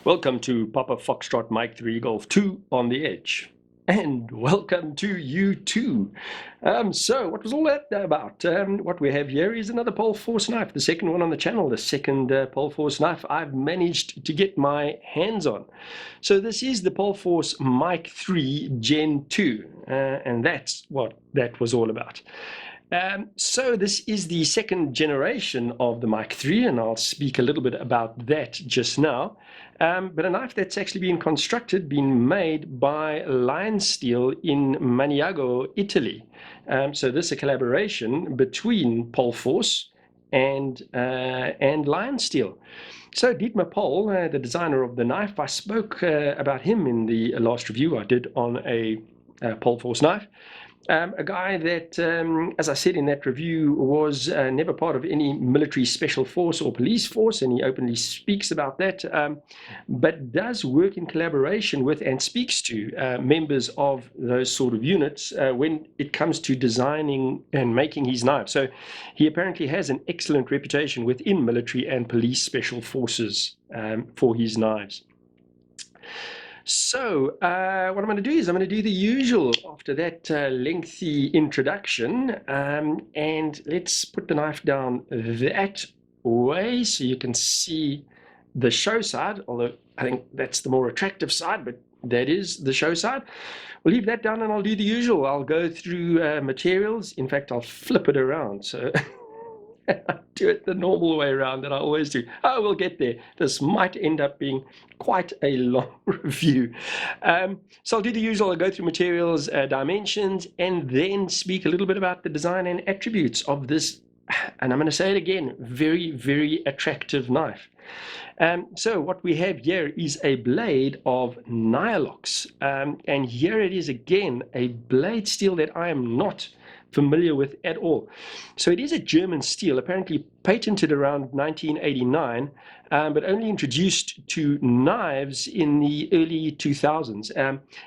Welcome to Papa Foxtrot Mike 3 Golf 2 on the Edge. And welcome to you too. So what was all that about? What we have here is another Pohl Force knife, the second one on the channel, the second Pohl Force knife I've managed to get my hands on. So this is the Pohl Force Mike 3 Gen 2, and that's what that was all about. So this is the second generation of the Mike 3, and I'll speak a little bit about that just now. But a knife that's actually been constructed, been made by LionSteel in Maniago, Italy. So this is a collaboration between Pohl Force and LionSteel. So Dietmar Pohl, the designer of the knife, I spoke about him in the last review I did on a Pohl Force knife. A guy that, as I said in that review, was never part of any military special force or police force, and he openly speaks about that, but does work in collaboration with and speaks to members of those sort of units when it comes to designing and making his knives. So he apparently has an excellent reputation within military and police special forces for his knives. So what I'm going to do is I'm going to do the usual after that lengthy introduction, and let's put the knife down that way so you can see the show side, although I think that's the more attractive side, but that is the show side. We'll leave that down and I'll do the usual. I'll go through materials. In fact, I'll flip it around. So do it the normal way around that I always do. Oh, we'll get there. This might end up being quite a long review. So I'll do the usual. I'll go through materials, dimensions, and then speak a little bit about the design and attributes of this, and I'm going to say it again, very, very attractive knife. So what we have here is a blade of Nylox, and here it is again, a blade steel that I am not familiar with at all. So it is a German steel, apparently patented around 1989, but only introduced to knives in the early 2000s.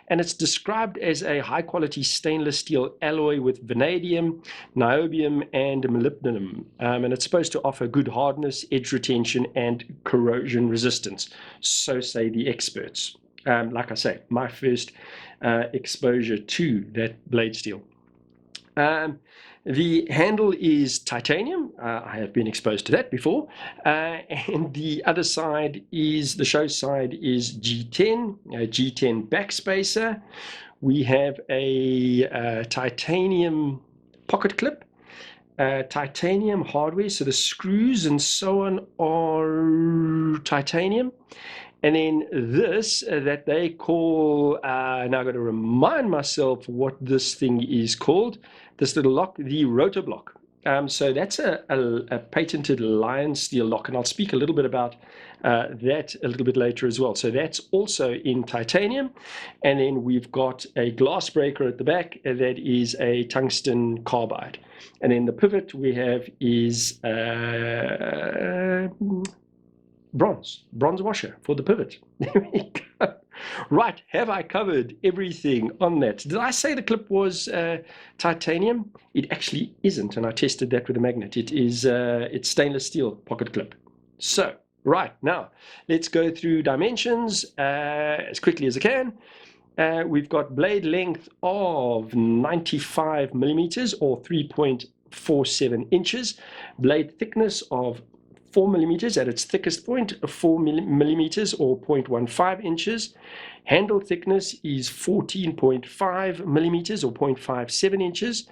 And it's described as a high-quality stainless steel alloy with vanadium, niobium, and molybdenum. And it's supposed to offer good hardness, edge retention, and corrosion resistance. So say the experts. Like I say, my first exposure to that blade steel. The handle is titanium. I have been exposed to that before. And the other side is, the show side is G10, a G10 backspacer. We have a titanium pocket clip, titanium hardware. So the screws and so on are titanium. And then this that they call, now I've got to remind myself what this thing is called, this little lock, the rotor block. So that's a patented LionSteel lock, and I'll speak a little bit about that a little bit later as well. So that's also in titanium. And then we've got a glass breaker at the back that is a tungsten carbide. And then the pivot we have is bronze washer for the pivot. There we go. Right, have I covered everything on that? Did I say the clip was titanium? It actually isn't, and I tested that with a magnet. It is it's stainless steel pocket clip. So right, now let's go through dimensions as quickly as I can. We've got blade length of 95 millimeters or 3.47 inches, blade thickness of 4 millimeters at its thickest point, 4 millimeters or 0.15 inches. Handle thickness is 14.5 millimeters or 0.57 inches.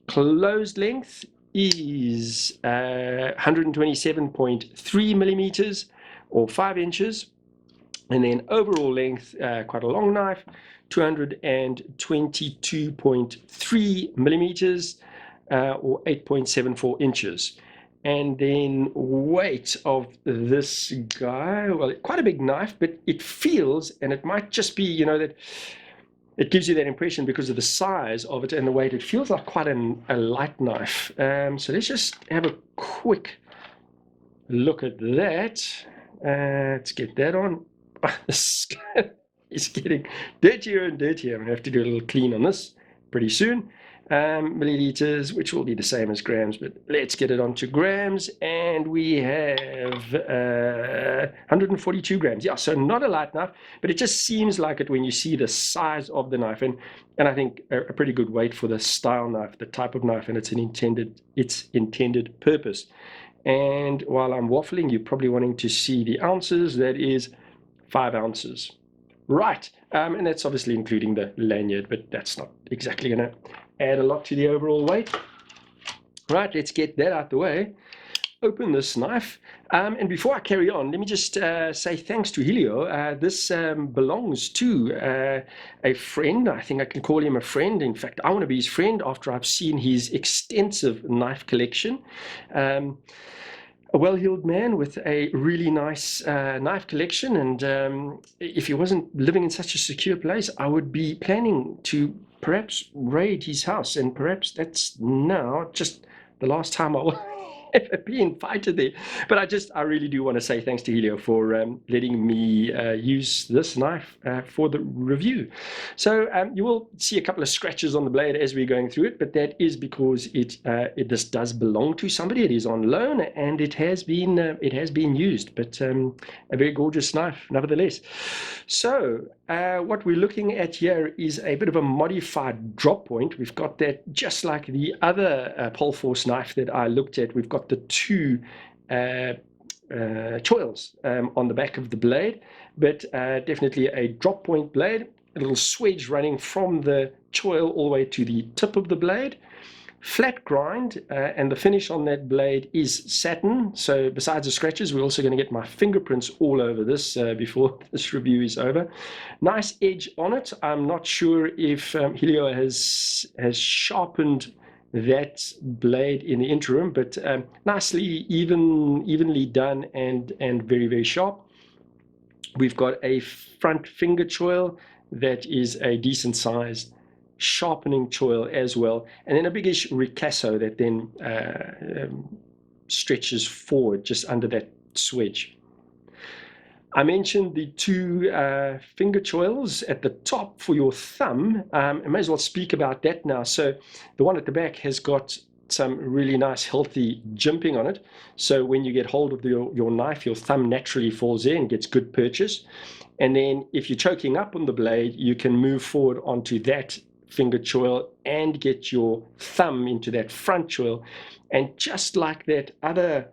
Closed length is 127.3 millimeters or 5 inches. And then overall length, quite a long knife, 222.3 millimeters or 8.74 inches. And then weight of this guy, well, quite a big knife, but it feels, and it might just be, you know, that it gives you that impression because of the size of it and the weight. It feels like quite a light knife. So let's just have a quick look at that. Let's get that on. This is getting dirtier and dirtier. I'm going to have to do a little clean on this pretty soon. milliliters, which will be the same as grams, but let's get it onto grams, and we have 142 grams. Yeah, so not a light knife, but it just seems like it when you see the size of the knife, and I think a pretty good weight for the style knife, the type of knife, and its intended purpose. And while I'm waffling, you're probably wanting to see the ounces. That is 5 ounces. Right, and that's obviously including the lanyard, but that's not exactly going to add a lot to the overall weight. Right, let's get that out the way. Open this knife, and before I carry on, let me just say thanks to Helio. This belongs to a friend. I think I can call him a friend. In fact, I want to be his friend after I've seen his extensive knife collection. A well-heeled man with a really nice knife collection, and if he wasn't living in such a secure place, I would be planning to perhaps raid his house, and perhaps that's now just the last time I will ever be invited there. But I really do want to say thanks to Helio for letting me use this knife for the review. So you will see a couple of scratches on the blade as we're going through it, but that is because this does belong to somebody. It is on loan, and it has been used, but a very gorgeous knife nevertheless. So what we're looking at here is a bit of a modified drop point. We've got that just like the other Pohl Force knife that I looked at. We've got the two choils on the back of the blade, but definitely a drop point blade, a little swedge running from the choil all the way to the tip of the blade. Flat grind, and the finish on that blade is satin. So besides the scratches, we're also going to get my fingerprints all over this before this review is over. Nice edge on it. I'm not sure if Helio has sharpened that blade in the interim, but nicely evenly done and very, very sharp. We've got a front finger choil that is a decent size sharpening choil as well, and then a biggish ricasso that then stretches forward just under that swedge. I mentioned the two finger choils at the top for your thumb. I may as well speak about that now. So the one at the back has got some really nice healthy jimping on it, so when you get hold of your knife, your thumb naturally falls in and gets good purchase. And then if you're choking up on the blade, you can move forward onto that finger choil and get your thumb into that front choil, and just like that other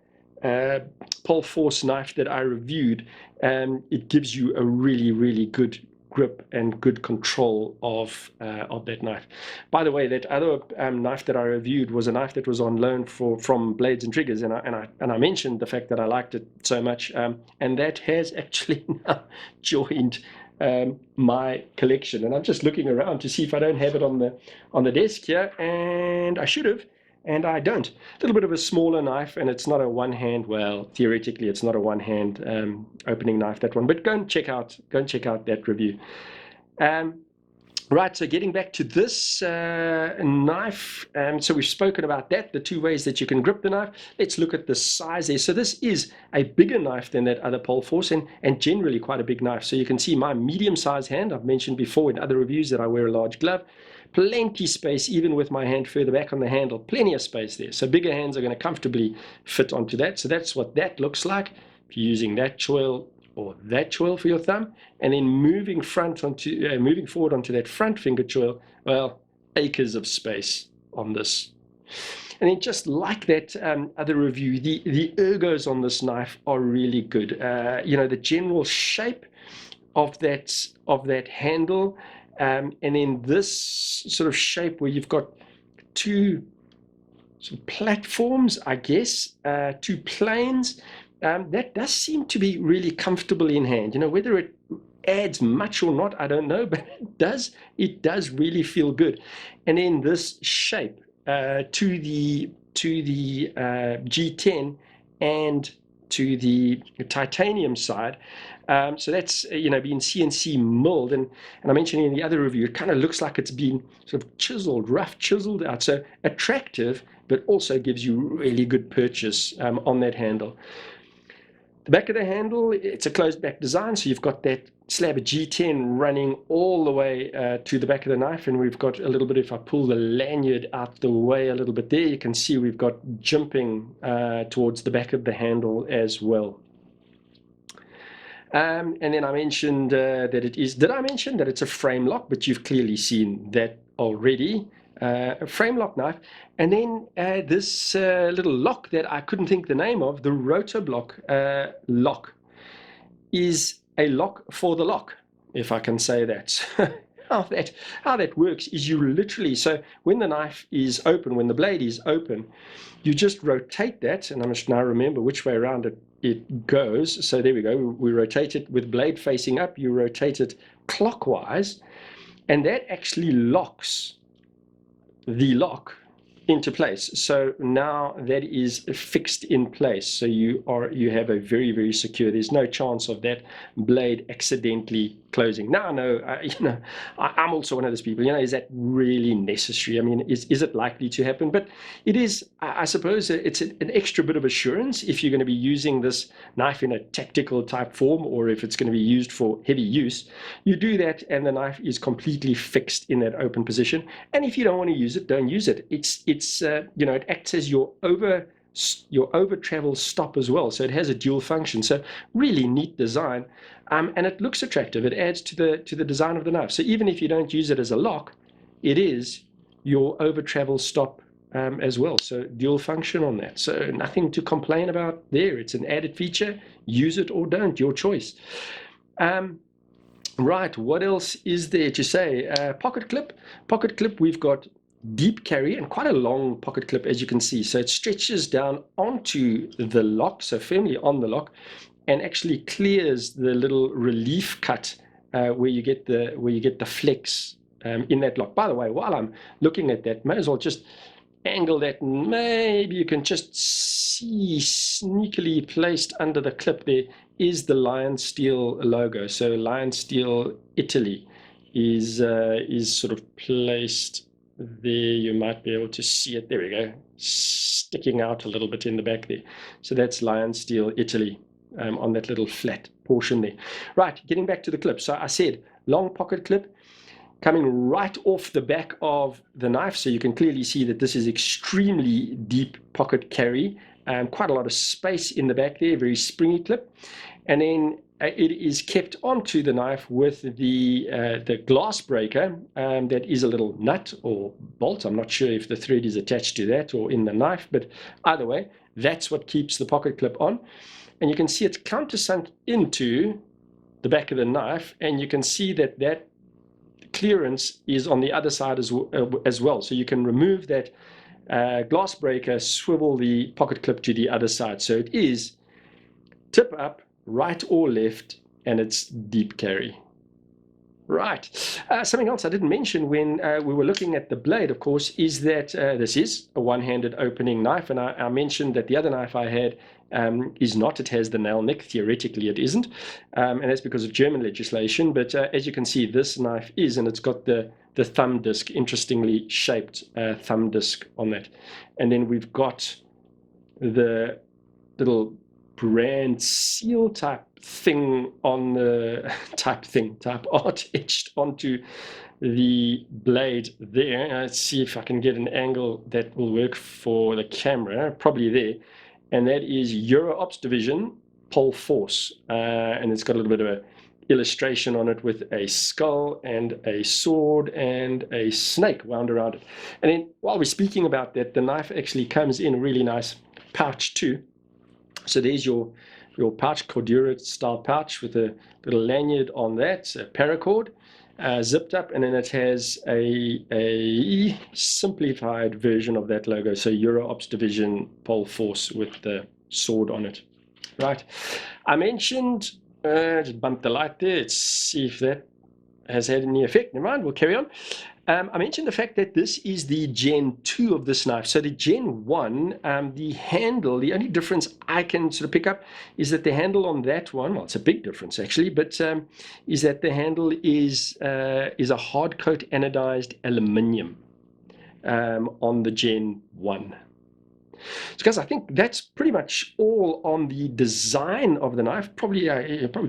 Pohl Force knife that I reviewed, it gives you a really, really good grip and good control of that knife. By the way, that other knife that I reviewed was a knife that was on loan from Blades and Triggers, and I mentioned the fact that I liked it so much, and that has actually now joined my collection. And I'm just looking around to see if I don't have it on the desk here, and I should have, and I don't. A little bit of a smaller knife, and it's not a one-hand, well, theoretically it's not a one-hand opening knife, that one, but go and check out that review. Right, so getting back to this knife, so we've spoken about that, the two ways that you can grip the knife. Let's look at the size there. So this is a bigger knife than that other Pohl Force, and generally quite a big knife. So you can see my medium-sized hand. I've mentioned before in other reviews that I wear a large glove. Plenty space, even with my hand further back on the handle, plenty of space there. So bigger hands are going to comfortably fit onto that. So that's what that looks like if you're using that choil or that choil for your thumb, and then moving forward onto that front finger choil. Well, acres of space on this. And then just like that other review, the ergos on this knife are really good. The general shape of that handle, and then this sort of shape where you've got two sort of platforms, I guess, two planes. That does seem to be really comfortable in hand. Whether it adds much or not, I don't know, but it does really feel good. And then this shape to the G10 and to the titanium side. So that's being CNC milled, and I mentioned in the other review, it kind of looks like it's been sort of rough chiseled out. So attractive, but also gives you really good purchase on that handle. The back of the handle, it's a closed back design, so you've got that slab of G10 running all the way to the back of the knife, and we've got a little bit, if I pull the lanyard out the way a little bit there, you can see we've got jimping towards the back of the handle as well. And then I mentioned that it is, did I mention that it's a frame lock? But you've clearly seen that already. A frame lock knife. And then this little lock that I couldn't think the name of, the rotor block lock, is a lock for the lock, if I can say that. How that works is you literally, so when the knife is open, when the blade is open, you just rotate that, and I must now remember which way around it goes. So there we go, we rotate it with blade facing up, you rotate it clockwise, and that actually locks the lock into place. So now that is fixed in place. So you have a very, very secure, there's no chance of that blade accidentally closing. Now, no, I'm also one of those people, is that really necessary? I mean, is it likely to happen? But it is, I suppose it's an extra bit of assurance if you're going to be using this knife in a tactical type form, or if it's going to be used for heavy use. You do that and the knife is completely fixed in that open position. And if you don't want to use it, don't use it. It acts as your over travel stop as well, so it has a dual function. So really neat design, and it looks attractive. It adds to the design of the knife. So even if you don't use it as a lock, it is your over travel stop as well. So dual function on that. So nothing to complain about there. It's an added feature. Use it or don't, your choice. Right, what else is there to say? Pocket clip, we've got deep carry and quite a long pocket clip, as you can see. So it stretches down onto the lock, so firmly on the lock, and actually clears the little relief cut where you get the flex in that lock. By the way, while I'm looking at that, may as well just angle that, and maybe you can just see sneakily placed under the clip there is the LionSteel logo. So LionSteel Italy is sort of placed there. You might be able to see it. There we go, sticking out a little bit in the back there. So that's LionSteel Italy on that little flat portion there. Right, getting back to the clip. So I said long pocket clip coming right off the back of the knife, so you can clearly see that this is extremely deep pocket carry, quite a lot of space in the back there, very springy clip. And then it is kept onto the knife with the glass breaker that is a little nut or bolt. I'm not sure if the thread is attached to that or in the knife, but either way, that's what keeps the pocket clip on. And you can see it's countersunk into the back of the knife, and you can see that clearance is on the other side as well. So you can remove that glass breaker, swivel the pocket clip to the other side. So it is tip up, right or left, and it's deep carry. Right. Something else I didn't mention when we were looking at the blade, of course, is that this is a one-handed opening knife, and I mentioned that the other knife I had is not. It has the nail nick. Theoretically, it isn't, and that's because of German legislation. But as you can see, this knife is, and it's got the thumb disc, interestingly shaped thumb disc on that. And then we've got the little brand seal type thing on the type art etched onto the blade there. Let's see if I can get an angle that will work for the camera, probably there. And that is Euro Ops Division Pohl Force, and it's got a little bit of a illustration on it with a skull and a sword and a snake wound around it. And then while we're speaking about that, the knife actually comes in a really nice pouch too. So there's your pouch, Cordura style pouch with a little lanyard on that, a paracord, zipped up, and then it has a simplified version of that logo. So Euro Ops Division Pohl Force with the sword on it. Right. I mentioned, just bump the light there. Let's see if that has had any effect. Never mind, we'll carry on. I mentioned the fact that this is the Gen 2 of this knife. So the Gen 1, the handle, the only difference I can sort of pick up is that the handle on that one, well, it's a big difference actually, but is that the handle is a hard coat anodized aluminium on the Gen 1. Because I think that's pretty much all on the design of the knife. Probably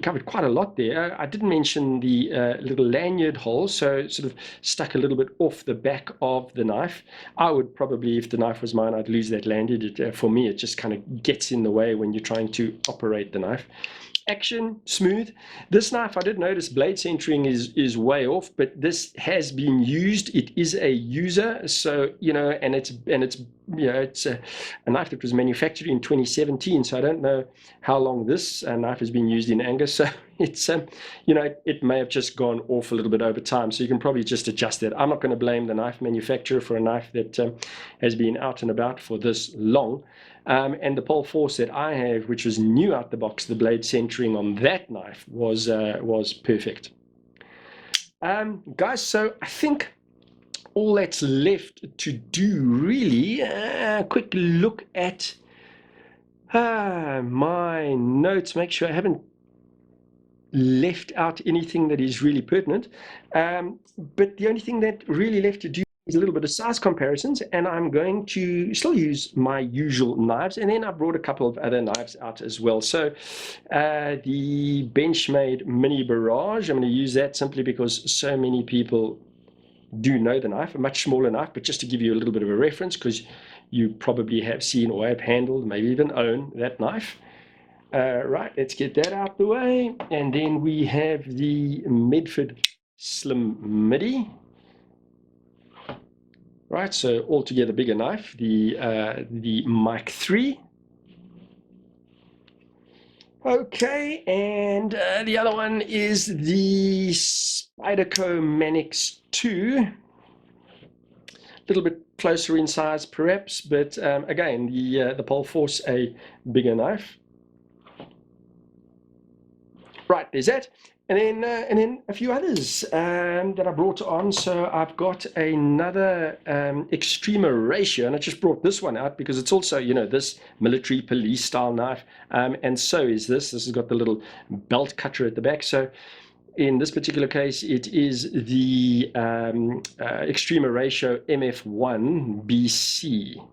covered quite a lot there. I didn't mention the little lanyard hole, so sort of stuck a little bit off the back of the knife. I would probably, if the knife was mine, I'd lose that lanyard. For me, it just kind of gets in the way when you're trying to operate the knife. Action, smooth. This knife, I did notice blade centering is way off, but this has been used. It is a user, so and it's a knife that was manufactured in 2017. So I don't know how long this knife has been used in anger. So it's it may have just gone off a little bit over time. So you can probably just adjust that. I'm not going to blame the knife manufacturer for a knife that has been out and about for this long. And the Pohl Force that I have, which was new out the box, the blade centering on that knife was perfect. Guys, so I think all that's left to do really, a quick look at my notes, make sure I haven't left out anything that is really pertinent. But the only thing that really left to do is a little bit of size comparisons, and I'm going to still use my usual knives, and then I brought a couple of other knives out as well. So the Benchmade Mini Barrage, I'm going to use that simply because so many people do know the knife, a much smaller knife, but just to give you a little bit of a reference, because you probably have seen or have handled, maybe even own that knife. Right, let's get that out the way, and then we have the Medford Slim Midi. Right, so altogether bigger knife, the Mike 3. Okay, and the other one is the Spyderco Manix 2. A little bit closer in size perhaps, but again, the Pohl Force, a bigger knife. Right, there's that. And then a few others that I brought on. So I've got another Extrema ratio, and I just brought this one out because it's also, this military police style knife. And so is this. This has got the little belt cutter at the back. So in this particular case, it is the Extrema ratio MF1 BC.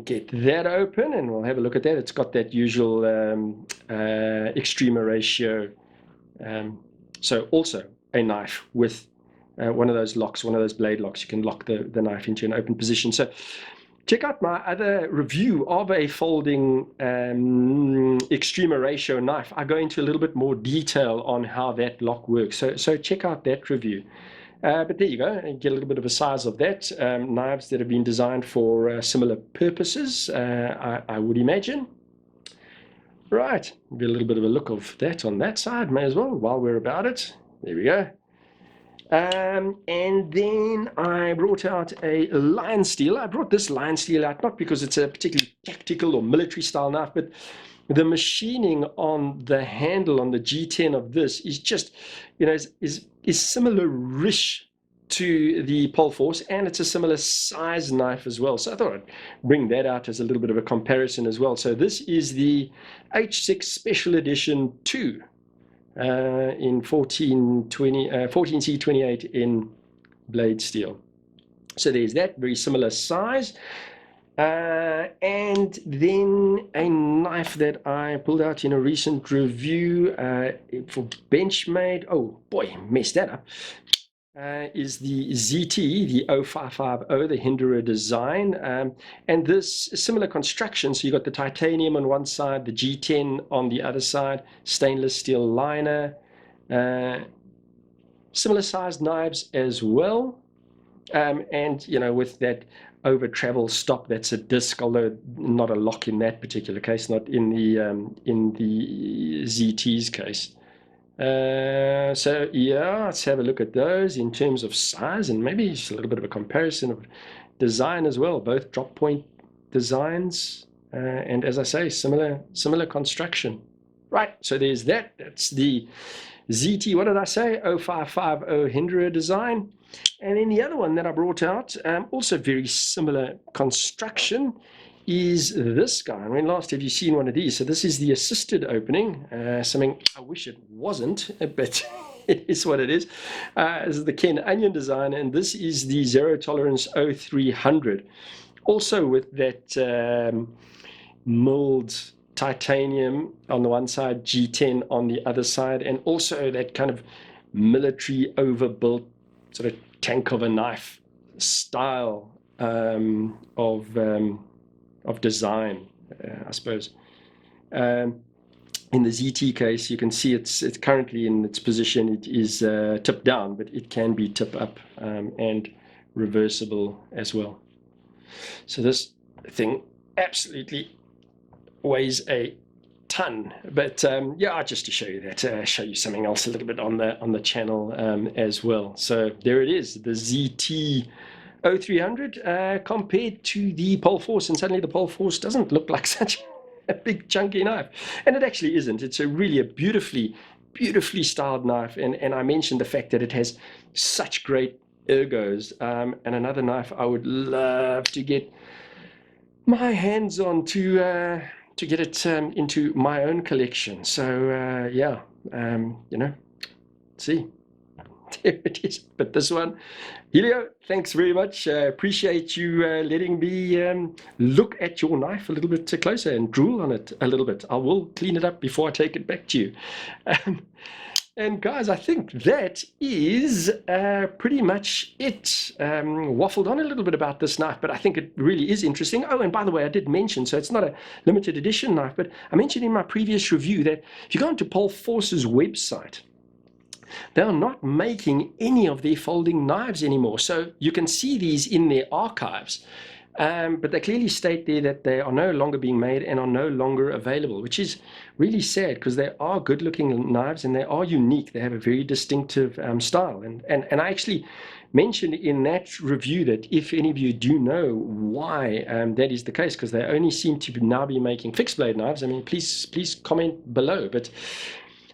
Get that open and we'll have a look at that. It's got that usual Extrema ratio. So also a knife with one of those locks, one of those blade locks. You can lock the knife into an open position. So check out my other review of a folding Extrema ratio knife. I go into a little bit more detail on how that lock works. So check out that review. But there you go, you get a little bit of a size of that. Knives that have been designed for similar purposes, I would imagine. Right, get a little bit of a look of that on that side, may as well, while we're about it. There we go. And then I brought out a LionSteel. I brought this LionSteel out not because it's a particularly tactical or military style knife, but the machining on the handle on the G10 of this is just, is similar-ish to the Pohl Force, and it's a similar size knife as well. So I thought I'd bring that out as a little bit of a comparison as well. So this is the H6 Special Edition 2 in 14C28 in blade steel. So there's that, very similar size. And then a knife that I pulled out in a recent review for Benchmade. Oh boy, messed that up. Is the ZT, the 0550, the Hinderer design. And this similar construction. So you got the titanium on one side, the G10 on the other side, stainless steel liner. Similar sized knives as well. And with that over travel stop, that's a disc, although not a lock in that particular case, not in the ZT's case. So yeah, let's have a look at those in terms of size and maybe just a little bit of a comparison of design as well. Both drop point designs and, as I say, similar construction. Right, so there's that. That's the ZT, what did I say? 0550 Hinderer design. And then the other one that I brought out, also very similar construction, is this guy. I mean, last have you seen one of these? So this is the assisted opening, something I wish it wasn't, but it is what it is. This is the Ken Onion design, and this is the Zero Tolerance 0300. Also with that milled titanium on the one side, G10 on the other side, and also that kind of military overbuilt sort of tank of a knife style of design, I suppose. In the ZT case, you can see it's currently in its position. It is tipped down, but it can be tipped up and reversible as well. So this thing absolutely weighs a ton. But yeah, just to show you that, show you something else a little bit on the channel as well. So there it is, the ZT 0300 compared to the Pohl Force, and suddenly the Pohl Force doesn't look like such a big chunky knife, and it actually isn't. It's really a beautifully styled knife, and I mentioned the fact that it has such great ergos, and another knife I would love to get my hands on to get it into my own collection. So yeah, you know, see. There it is. But this one, Helio, thanks very much. Appreciate you letting me look at your knife a little bit closer and drool on it a little bit. I will clean it up before I take it back to you. And guys, I think that is pretty much it. Waffled on a little bit about this knife, but I think it really is interesting. Oh, and by the way, I did mention, so it's not a limited edition knife, but I mentioned in my previous review that if you go onto Pohl Force's website, they are not making any of their folding knives anymore. So you can see these in their archives. But they clearly state there that they are no longer being made and are no longer available, which is really sad because they are good looking knives and they are unique. They have a very distinctive style. And I actually mentioned in that review that if any of you do know why that is the case, because they only seem to now be making fixed blade knives, I mean, please comment below. But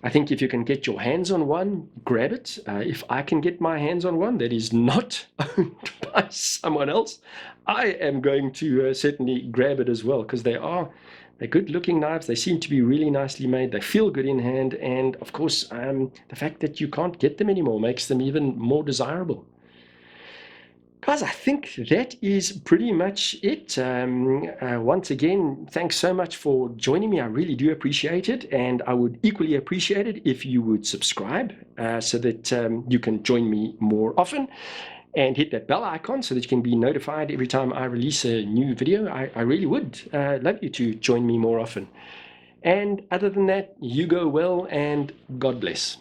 I think if you can get your hands on one, grab it. If I can get my hands on one that is not owned by someone else, I am going to certainly grab it as well, because they're good looking knives. They seem to be really nicely made. They feel good in hand. And of course, the fact that you can't get them anymore makes them even more desirable. Guys, I think that is pretty much it. Once again, thanks so much for joining me. I really do appreciate it. And I would equally appreciate it if you would subscribe so that you can join me more often. And hit that bell icon so that you can be notified every time I release a new video. I really would love you to join me more often. And other than that, you go well and God bless.